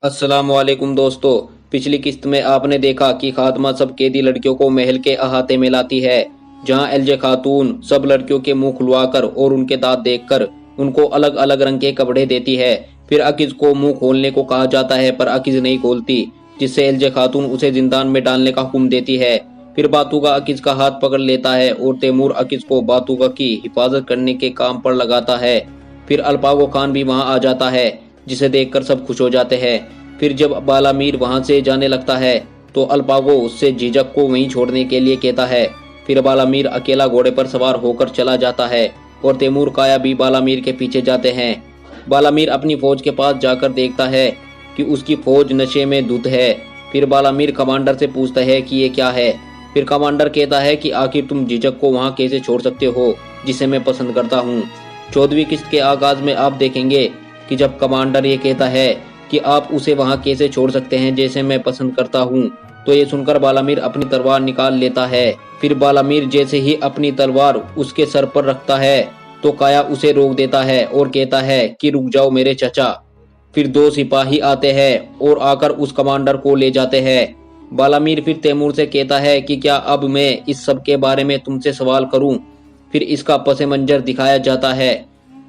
अस्सलामुअलैकुम दोस्तों। पिछली किस्त में आपने देखा कि खात्मा सब कैदी लड़कियों को महल के अहाते में लाती है, जहां एलजे खातून सब लड़कियों के मुंह खुलवाकर और उनके दांत देखकर उनको अलग अलग रंग के कपड़े देती है। फिर अकीज को मुंह खोलने को कहा जाता है पर अकीज नहीं खोलती, जिससे एलजे खातून उसे जिंदान में डालने का हुक्म देती है। फिर बातूका अकीज का हाथ पकड़ लेता है और तैमूर अकीज को बातूका की हिफाजत करने के काम पर लगाता है। फिर अल्पागो खान भी वहां आ जाता है, जिसे देखकर सब खुश हो जाते हैं। फिर जब बालामीर वहां से जाने लगता है तो अल्पागो उससे झिझक को वहीं छोड़ने के लिए कहता है। फिर बालामीर अकेला घोड़े पर सवार होकर चला जाता है और तैमूर काया भी बालामीर के पीछे जाते हैं। बालामीर अपनी फौज के पास जाकर देखता है कि उसकी फौज नशे में धुत है। फिर बालामीर कमांडर से पूछता है कि ये क्या है। फिर कमांडर कहता है कि आखिर तुम झिझक को वहां कैसे छोड़ सकते हो, जिसे मैं पसंद करता हूँ। 14वीं किस्त के आगाज में आप देखेंगे कि जब कमांडर ये कहता है कि आप उसे वहां कैसे छोड़ सकते हैं जैसे मैं पसंद करता हूं, तो ये सुनकर बालामीर अपनी तलवार निकाल लेता है। फिर बालामीर जैसे ही अपनी तलवार उसके सर पर रखता है तो काया उसे रोक देता है और कहता है कि रुक जाओ मेरे चचा। फिर 2 सिपाही आते हैं और आकर उस कमांडर को ले जाते हैं। बालामीर फिर तैमूर से कहता है कि क्या अब मैं इस सब के बारे में तुमसे सवाल करूं। फिर इसका पस मंजर दिखाया जाता है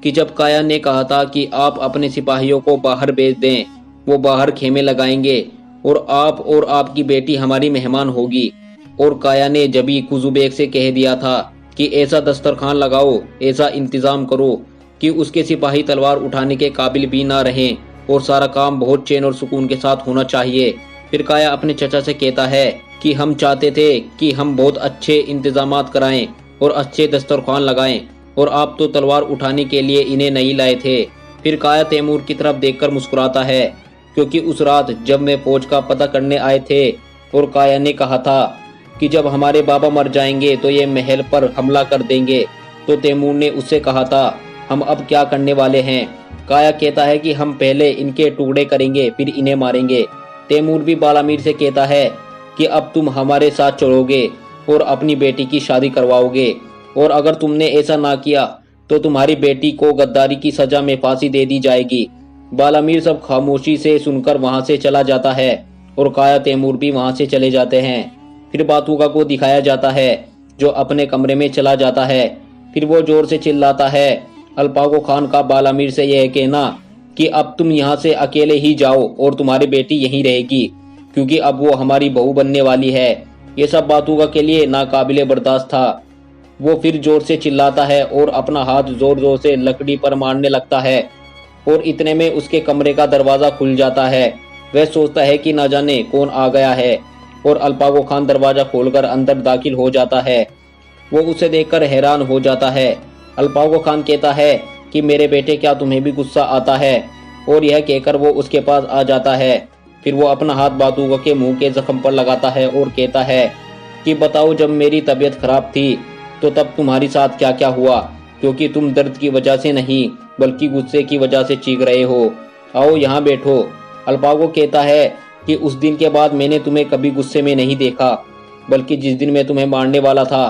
कि जब काया ने कहा था कि आप अपने सिपाहियों को बाहर भेज दें, वो बाहर खेमे लगाएंगे और आप और आपकी बेटी हमारी मेहमान होगी। और काया ने जभी कुजुबेक से कह दिया था कि ऐसा दस्तरखान लगाओ, ऐसा इंतजाम करो कि उसके सिपाही तलवार उठाने के काबिल भी ना रहें और सारा काम बहुत चैन और सुकून के साथ होना चाहिए। फिर काया अपने चचा से कहता है कि हम चाहते थे कि हम बहुत अच्छे इंतजामात कराएं और अच्छे दस्तरखान लगाएं, और आप तो तलवार उठाने के लिए इन्हें नहीं लाए थे। फिर काया तैमूर की तरफ देखकर मुस्कुराता है, क्योंकि उस रात जब मैं फौज का पता करने आए थे और काया ने कहा था कि जब हमारे बाबा मर जाएंगे तो ये महल पर हमला कर देंगे, तो तैमूर ने उससे कहा था हम अब क्या करने वाले हैं। काया कहता है कि हम पहले इनके टुकड़े करेंगे फिर इन्हें मारेंगे। तैमूर भी बालामीर से कहता है कि अब तुम हमारे साथ चलोगे और अपनी बेटी की शादी करवाओगे, और अगर तुमने ऐसा ना किया तो तुम्हारी बेटी को गद्दारी की सजा में फांसी दे दी जाएगी। बालामीर सब खामोशी से सुनकर वहां से चला जाता है और काया तैमूर भी वहां से चले जाते हैं। फिर बातूका को दिखाया जाता है जो अपने कमरे में चला जाता है। फिर वो जोर से चिल्लाता है अल्पागो खान का बालामीर से यह कहना कि अब तुम यहाँ से अकेले ही जाओ और तुम्हारी बेटी यहीं रहेगी, क्योंकि अब वो हमारी बहू बनने वाली है। ये सब बातूका के लिए नाकाबिले बर्दाश्त था। वो फिर जोर से चिल्लाता है और अपना हाथ जोर जोर से लकड़ी पर मारने लगता है, और इतने में उसके कमरे का दरवाजा खुल जाता है। वह सोचता है कि ना जाने कौन आ गया है, और अल्पागो खान दरवाजा खोलकर अंदर दाखिल हो जाता है। वो उसे देखकर हैरान हो जाता है। अल्पागो खान कहता है कि मेरे बेटे, क्या तुम्हें भी गुस्सा आता है, और यह कहकर वो उसके पास आ जाता है। फिर वो अपना हाथ बातूका के मुंह के जख्म पर लगाता है और कहता है कि बताओ, जब मेरी तबीयत खराब थी तो तब तुम्हारी साथ क्या क्या हुआ, क्योंकि तुम दर्द की वजह से नहीं बल्कि गुस्से की वजह से चीख रहे हो। आओ यहाँ बैठो। अल्पागो कहता है कि उस दिन के बाद मैंने तुम्हें कभी गुस्से में नहीं देखा, बल्कि जिस दिन मैं तुम्हें मारने वाला था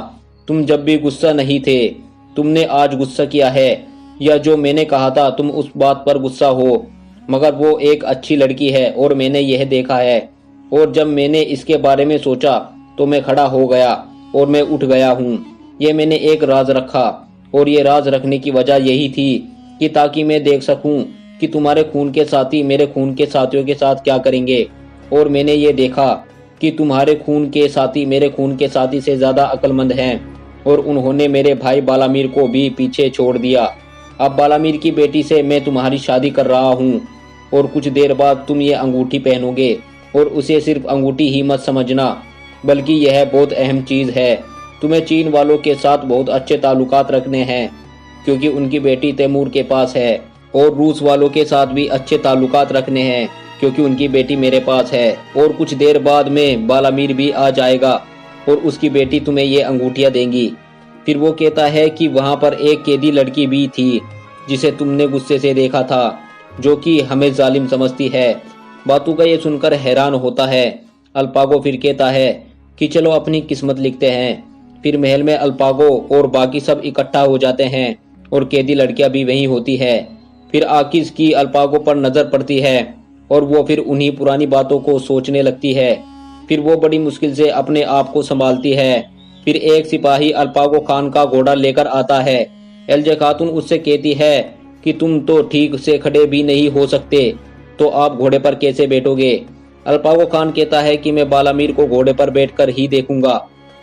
तुम जब भी गुस्सा नहीं थे। तुमने आज गुस्सा किया है, या जो मैंने कहा था तुम उस बात पर गुस्सा हो, मगर वो एक अच्छी लड़की है और मैंने यह देखा है। और जब मैंने इसके बारे में सोचा तो मैं खड़ा हो गया और मैं उठ गया हूँ। ये मैंने एक राज रखा, और ये राज रखने की वजह यही थी कि ताकि मैं देख सकूं कि तुम्हारे खून के साथी मेरे खून के साथियों के साथ क्या करेंगे। और मैंने ये देखा कि तुम्हारे खून के साथी मेरे खून के साथी से ज्यादा अक्लमंद हैं, और उन्होंने मेरे भाई बालामीर को भी पीछे छोड़ दिया। अब बालामीर की बेटी से मैं तुम्हारी शादी कर रहा हूँ, और कुछ देर बाद तुम ये अंगूठी पहनोगे, और उसे सिर्फ अंगूठी ही मत समझना, बल्कि यह बहुत अहम चीज है। तुम्हें चीन वालों के साथ बहुत अच्छे ताल्लुकात रखने हैं, क्योंकि उनकी बेटी तैमूर के पास है, और रूस वालों के साथ भी अच्छे ताल्लुकात रखने हैं, क्योंकि उनकी बेटी मेरे पास है। और कुछ देर बाद में बालामीर भी आ जाएगा और उसकी बेटी तुम्हें ये अंगूठियां देंगी। फिर वो कहता है कि वहां पर एक कैदी लड़की भी थी जिसे तुमने गुस्से से देखा था, जो कि हमें जालिम समझती है। बातूका ये सुनकर हैरान होता है। अल्पागो फिर कहता है कि चलो अपनी किस्मत लिखते हैं। फिर महल में अल्पागो और बाकी सब इकट्ठा हो जाते हैं, और कैदी लड़कियां भी वहीं होती है। फिर आकिज की अल्पागो पर नजर पड़ती है और वो फिर उन्हीं पुरानी बातों को सोचने लगती है। फिर वो बड़ी मुश्किल से अपने आप को संभालती है। फिर एक सिपाही अल्पागो खान का घोड़ा लेकर आता है। एलजे खातून उससे कहती है कि तुम तो ठीक से खड़े भी नहीं हो सकते, तो आप घोड़े पर कैसे बैठोगे। अल्पागो खान कहता है कि मैं बालामीर को घोड़े पर बैठकर ही देखूंगा,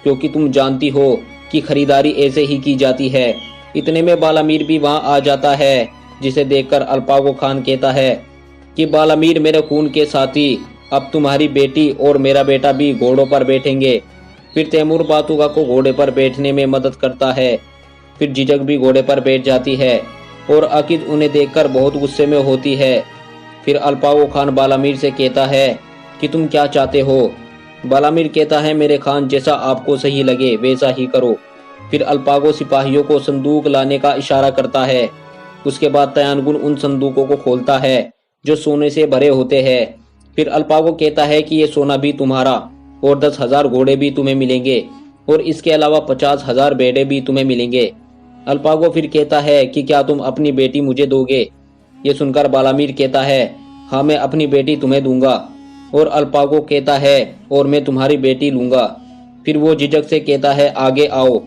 क्योंकि तुम जानती हो कि खरीदारी ऐसे ही की जाती है। इतने में बालामीर भी वहां आ जाता है, जिसे देखकर अल्पागो खान कहता है कि बालामीर मेरे खून के साथी, अब तुम्हारी बेटी और मेरा बेटा भी घोड़ों पर बैठेंगे। फिर तैमूर बातुगा को घोड़े पर बैठने में मदद करता है। फिर झिझक भी घोड़े पर बैठ जाती है और अकीद उन्हें देखकर बहुत गुस्से में होती है। फिर अल्पागो खान बालामीर से कहता है कि तुम क्या चाहते हो। बालामीर कहता है मेरे खान, जैसा आपको सही लगे वैसा ही करो। फिर अल्पागो सिपाहियों को संदूक लाने का इशारा करता है। उसके बाद तयानगुन उन संदूकों को खोलता है जो सोने से भरे होते हैं। फिर अल्पागो कहता है कि ये सोना भी तुम्हारा और 10,000 घोड़े भी तुम्हें मिलेंगे और इसके अलावा 50,000 बेड़े भी तुम्हें मिलेंगे। अल्पागो फिर कहता है कि क्या तुम अपनी बेटी मुझे दोगे। ये सुनकर बालामीर कहता है हाँ, मैं अपनी बेटी तुम्हें दूंगा। और अल्पागो कहता है और मैं तुम्हारी बेटी लूंगा। फिर वो झिझक से कहता है आगे आओ।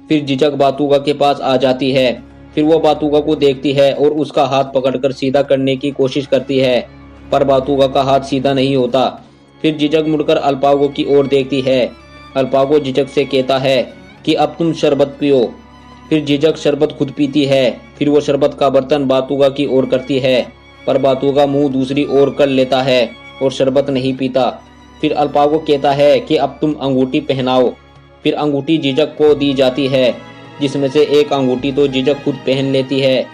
फिर झिझक बातुगा के पास आ जाती है। फिर वो बातुगा को देखती है और उसका हाथ पकड़कर सीधा करने की कोशिश करती है, पर बातुगा का हाथ सीधा नहीं होता। फिर झिझक मुड़कर अल्पागो की ओर देखती है। अल्पागो झिझक से कहता है कि अब तुम शरबत पियो। फिर झिझक शरबत खुद पीती है। फिर वो शरबत का बर्तन बातुगा की ओर करती है, पर बातुगा मुंह दूसरी ओर कर लेता है और शरबत नहीं पीता। फिर अल्पागो कहता है कि अब तुम अंगूठी पहनाओ। फिर अंगूठी झिझक को दी जाती है, जिसमें से एक अंगूठी तो झिझक खुद पहन लेती है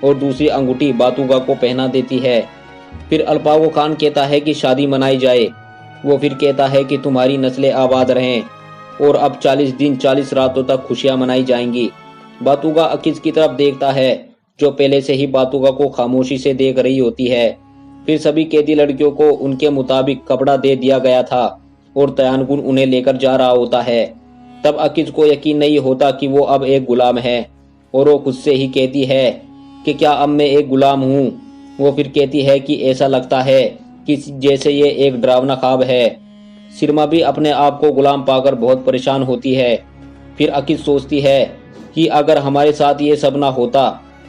और दूसरी अंगूठी बातुगा को पहना देती है। फिर अल्पागो खान कहता है कि शादी मनाई जाए। वो फिर कहता है कि तुम्हारी नस्लें आबाद रहें और अब 40 दिन 40 रातों तक खुशियां मनाई जाएंगी। बातुगा अकीज की तरफ देखता है, जो पहले से ही बातुगा को खामोशी से देख रही होती है। फिर सभी कैदी लड़कियों को उनके मुताबिक कपड़ा दे दिया गया था और तयानगुन उन्हें लेकर जा रहा होता है। तब अकीज को यकीन नहीं होता कि वो अब एक गुलाम है और वो खुद से ही कहती है कि क्या अब मैं एक गुलाम हूँ। वो फिर कहती है कि ऐसा लगता है कि जैसे ये एक डरावना ख्वाब है। सिरमा भी अपने आप को गुलाम पाकर बहुत परेशान होती है। फिर अकीज सोचती है कि अगर हमारे साथ ये सब ना होता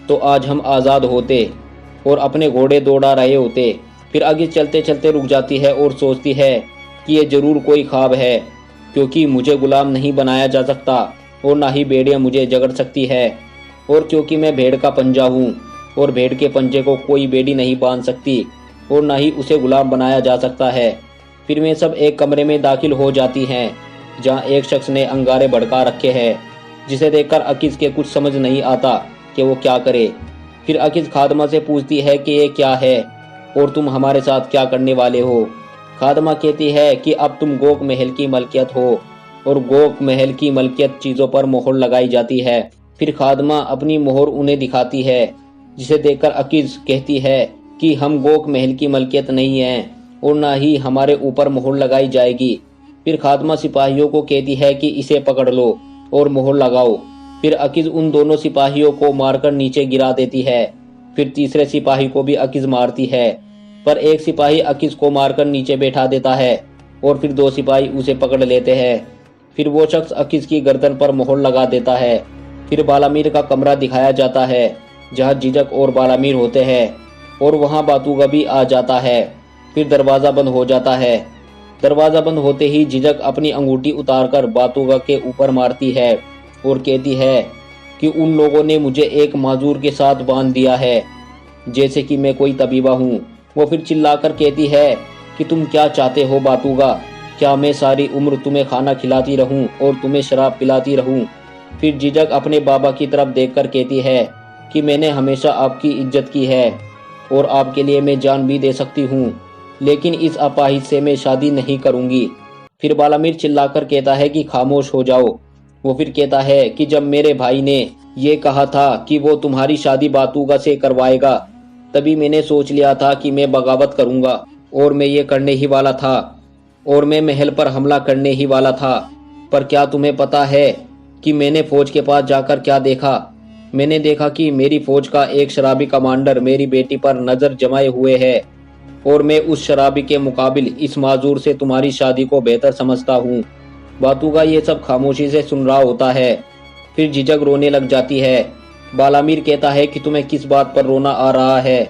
तो आज हम आज़ाद होते और अपने घोड़े दौड़ा रहे होते। फिर अकीज चलते चलते रुक जाती है और सोचती है कि ये जरूर कोई ख्वाब है, क्योंकि मुझे गुलाम नहीं बनाया जा सकता और ना ही भेड़िया मुझे जकड़ सकती है, और क्योंकि मैं भेड़ का पंजा हूँ और भेड़ के पंजे को कोई बेड़ी नहीं बांध सकती और ना ही उसे गुलाम बनाया जा सकता है। फिर वे सब एक कमरे में दाखिल हो जाती हैं, जहाँ एक शख्स ने अंगारे भड़का रखे हैं, जिसे देखकर अकीज के कुछ समझ नहीं आता कि वो क्या करे। फिर अकीज खादमा से पूछती है कि ये क्या है और तुम हमारे साथ क्या करने वाले हो। खादमा कहती है कि अब तुम गोक महल की मलकियत हो और गोक महल की मलकियत चीज़ों पर मोहर लगाई जाती है। फिर खादमा अपनी मोहर उन्हें दिखाती है, जिसे देखकर अकीज कहती है कि हम गोक महल की मलकियत नहीं हैं और ना ही हमारे ऊपर मोहर लगाई जाएगी। फिर खादमा सिपाहियों को कहती है कि इसे पकड़ लो और मोहर लगाओ। फिर अकीज उन दोनों सिपाहियों को मारकर नीचे गिरा देती है। फिर तीसरे सिपाही को भी अकीज मारती है, पर एक सिपाही अकीज को मारकर नीचे बैठा देता है और फिर 2 सिपाही उसे पकड़ लेते हैं। फिर वो शख्स अकीज की गर्दन पर मोहर लगा देता है। फिर बालामीर का कमरा दिखाया जाता है, जहाँ झिझक और बालामीर होते हैं, और वहाँ बातुगा भी आ जाता है। फिर दरवाज़ा बंद हो जाता है। दरवाज़ा बंद होते ही झिझक अपनी अंगूठी उतारकर बातुगा के ऊपर मारती है और कहती है कि उन लोगों ने मुझे एक माजूर के साथ बांध दिया है, जैसे कि मैं कोई तबीबा हूँ। वो फिर चिल्लाकर कहती है कि तुम क्या चाहते हो बातुगा, क्या मैं सारी उम्र तुम्हें खाना खिलाती रहूं और तुम्हें शराब पिलाती रहूं। फिर झिझक अपने बाबा की तरफ देखकर कहती है कि मैंने हमेशा आपकी इज्जत की है और आपके लिए मैं जान भी दे सकती हूँ, लेकिन इस अपाहिज से मैं शादी नहीं करूँगी। फिर बालामीर चिल्लाकर कहता है कि खामोश हो जाओ। वो फिर कहता है कि जब मेरे भाई ने ये कहा था कि वो तुम्हारी शादी बातुगा से करवाएगा, तभी मैंने सोच लिया था कि मैं बगावत करूंगा और मैं ये करने ही वाला था और मैं महल पर हमला करने ही वाला था। पर क्या तुम्हें पता है कि मैंने फौज के पास जाकर क्या देखा? मैंने देखा कि मेरी फौज का एक शराबी कमांडर मेरी बेटी पर नजर जमाए हुए है और मैं उस शराबी के मुकाबिल इस माजूर से तुम्हारी शादी को बेहतर समझता हूँ। बातूगा ये सब खामोशी से सुन रहा होता है, फिर झिझक रोने लग जाती है। बालामीर कहता है कि तुम्हें किस बात पर रोना आ रहा है,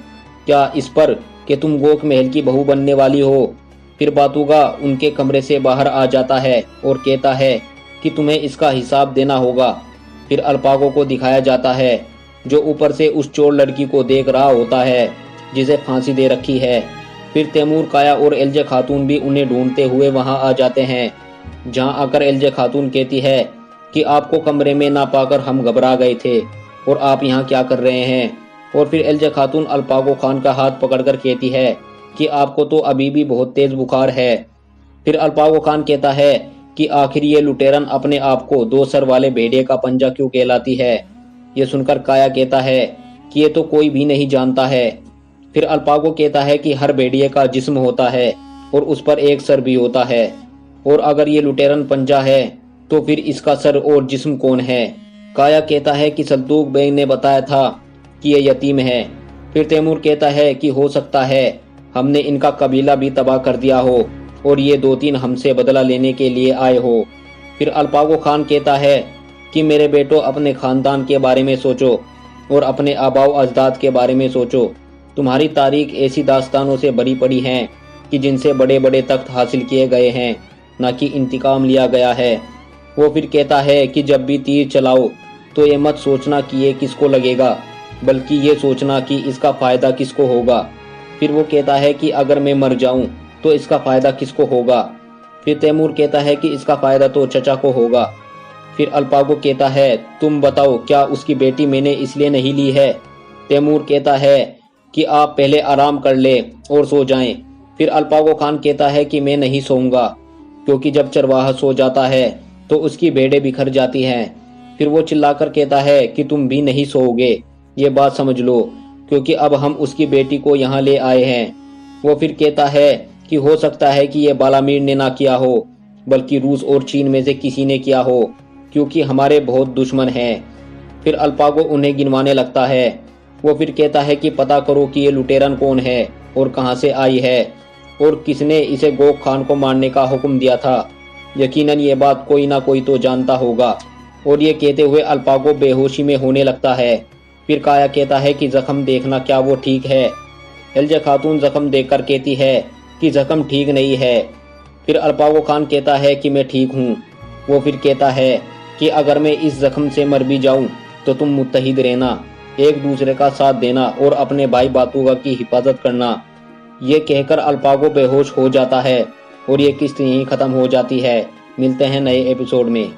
क्या इस पर कि तुम गोख महल की बहू बनने वाली हो? फिर बातूगा उनके कमरे से बाहर आ जाता है और कहता है कि तुम्हें इसका हिसाब देना होगा। फिर अल्पागो को दिखाया जाता है जो ऊपर से उस चोर लड़की को देख रहा होता है जिसे फांसी दे रखी है। फिर तैमूर, काया और एलजे खातून भी उन्हें ढूंढते हुए वहां आ जाते हैं। जहां आकर एलजे खातून कहती है कि आपको कमरे में ना पाकर हम घबरा गए थे और आप यहाँ क्या कर रहे हैं। और फिर एलजे खातून अल्पागो खान का हाथ पकड़कर कहती है कि आपको तो अभी भी बहुत तेज बुखार है। फिर अल्पागो खान कहता है कि आखिर ये लुटेरन अपने आप को 2 सर वाले भेड़िए का पंजा क्यों कहलाती है। ये सुनकर काया कहता है कि ये तो कोई भी नहीं जानता है। फिर अल्पागो कहता है कि हर भेड़िए का जिस्म होता है और उस पर एक सर भी होता है, और अगर ये लुटेरन पंजा है तो फिर इसका सर और जिस्म कौन है। काया कहता है कि सल्तूक बेग ने बताया था कि ये यतीम है। फिर तैमूर कहता है कि हो सकता है हमने इनका कबीला भी तबाह कर दिया हो और ये 2-3 हमसे बदला लेने के लिए आए हो। फिर अल्पागो खान कहता है कि मेरे बेटो, अपने खानदान के बारे में सोचो और अपने आबाओ अजदाद के बारे में सोचो। तुम्हारी तारीख ऐसी दास्तानों से भरी पड़ी है कि जिनसे बड़े बड़े तख्त हासिल किए गए हैं, ना कि इंतकाम लिया गया है। वो फिर कहता है कि जब भी तीर चलाओ तो ये मत सोचना कि ये किसको लगेगा, बल्कि ये सोचना कि इसका फ़ायदा किसको होगा। फिर वो कहता है कि अगर मैं मर जाऊं तो इसका फ़ायदा किसको होगा। फिर तैमूर कहता है कि इसका फ़ायदा तो चचा को होगा। फिर अल्पागो कहता है तुम बताओ, क्या उसकी बेटी मैंने इसलिए नहीं ली है। तैमूर कहता है कि आप पहले आराम कर ले और सो जाएं। फिर अल्पागो खान कहता है कि मैं नहीं सोऊंगा, क्योंकि जब चरवाहा सो जाता है तो उसकी भेड़ें बिखर जाती हैं। फिर वो चिल्लाकर कहता है कि तुम भी नहीं सोओगे, ये बात समझ लो, क्योंकि अब हम उसकी बेटी को यहाँ ले आए हैं। वो फिर कहता है कि हो सकता है कि ये बालामीर ने ना किया हो, बल्कि रूस और चीन में से किसी ने किया हो, क्योंकि हमारे बहुत दुश्मन हैं। फिर अल्पागो उन्हें गिनवाने लगता है। वो फिर कहता है कि पता करो कि ये लुटेरन कौन है और कहाँ से आई है और किसने इसे गोख खान को मारने का हुक्म दिया था। यकीनन ये बात कोई ना कोई तो जानता होगा। और ये कहते हुए अल्पागो बेहोशी में होने लगता है। फिर काया कहता है कि जख्म देखना, क्या वो ठीक है। एलजे खातून जख्म देखकर कहती है कि जख्म ठीक नहीं है। फिर अल्पागो खान कहता है कि मैं ठीक हूँ। वो फिर कहता है कि अगर मैं इस जख्म से मर भी जाऊं तो तुम मुत्तहिद रहना, एक दूसरे का साथ देना और अपने भाई बातूगा की हिफाजत करना। ये कहकर अल्पागो बेहोश हो जाता है और ये किस्त यहीं खत्म हो जाती है। मिलते हैं नए एपिसोड में।